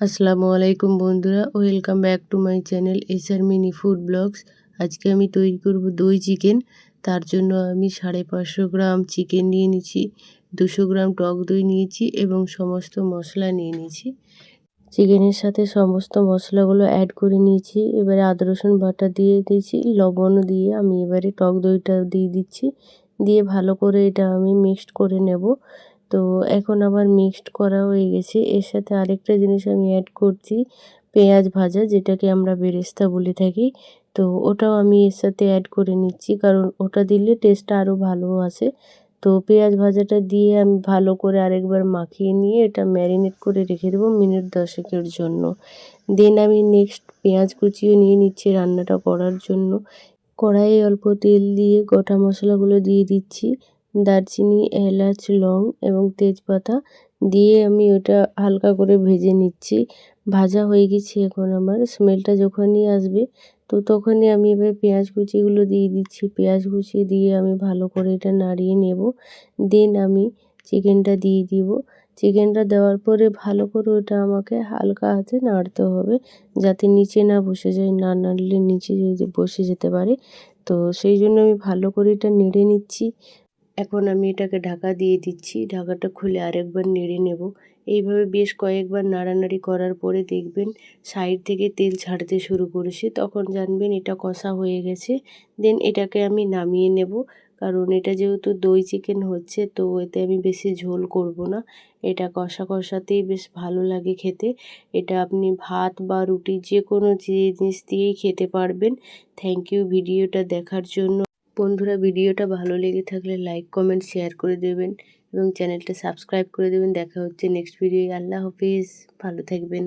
আসসালামু আলাইকুম বন্ধুরা, welcome back to my channel SR mini food blogs. আজকে আমি তৈরি করব দই চিকেন। তার জন্য আমি 550 গ্রাম চিকেন নিয়ে নিয়েছি, 200 গ্রাম টক দই নিয়েছি এবং সমস্ত মশলা নিয়ে নিয়েছি। চিকেনের সাথে সমস্ত মশলাগুলো অ্যাড করে নিয়েছি। এবারে আদা রসুন বাটা দিয়ে দিয়েছি, লবণ দিয়ে আমি এবারে টক দইটা দিয়ে দিচ্ছি, দিয়ে ভালো করে এটা আমি মিক্সড করে নেব। তো এখন আমার মিক্সড করা হয়ে গেছে। এর সাথে আরেকটা জিনিস আমি অ্যাড করছি, পেঁয়াজ ভাজা, যেটাকে আমরা বেরেস্তা বলে থাকি। তো ওটাও আমি এর সাথে অ্যাড করে নিচ্ছি, কারণ ওটা দিলে টেস্টটা আরও ভালো আসে। তো পেঁয়াজ ভাজাটা দিয়ে আমি ভালো করে আরেকবার মাখিয়ে নিয়ে এটা ম্যারিনেট করে রেখে দেবো মিনিট 10 জন্য। দেন আমি নেক্সট পেঁয়াজ কুচিও নিয়ে নিচ্ছি রান্নাটা করার জন্য। কড়াইয়ে অল্প তেল দিয়ে গোটা মশলাগুলো দিয়ে দিচ্ছি, দারচিনি, এলাচ, লং এবং তেজপাতা দিয়ে আমি ওটা হালকা করে ভেজে নিচ্ছি। ভাজা হয়ে গেছে এখন আমার, স্মেলটা যখনই আসবে তো তখনই আমি এবার পেঁয়াজ কুচিগুলো দিয়ে দিচ্ছি। পেঁয়াজ কুচি দিয়ে আমি ভালো করে এটা নাড়িয়ে নেব। দেন আমি চিকেনটা দিয়ে দিব। চিকেনটা দেওয়ার পরে ভালো করে ওটা আমাকে হালকা হাতে নাড়তে হবে, যাতে নিচে না বসে যায়। না নাড়লে নিচে যদি বসে যেতে পারে, তো সেই জন্য আমি ভালো করে এটা নেড়ে নিচ্ছি। এখন আমি এটাকে ঢাকা দিয়ে দিচ্ছি। ঢাকাটা খুলে আরেকবার নেড়ে নেব। এইভাবে বেশ কয়েকবার নাড়ানাড়ি করার পরে দেখবেন সাইড থেকে তেল ছাড়তে শুরু করেছে, তখন জানবেন এটা কষা হয়ে গেছে। দেন এটাকে আমি নামিয়ে নেব, কারণ এটা যেহেতু দই চিকেন হচ্ছে, তো এতে আমি বেশি ঝোল করব না। এটা কষা কষাতেই বেশ ভালো লাগে খেতে। এটা আপনি ভাত বা রুটি যে কোনো জিনিস দিয়েই খেতে পারবেন। থ্যাংক ইউ ভিডিওটা দেখার জন্য। বন্ধুরা, ভিডিওটা ভালো লেগে থাকলে লাইক, কমেন্ট, শেয়ার করে দেবেন এবং চ্যানেলটা সাবস্ক্রাইব করে দেবেন। দেখা হচ্ছে নেক্সট ভিডিও। আল্লাহ হাফিজ, ভালো থাকবেন।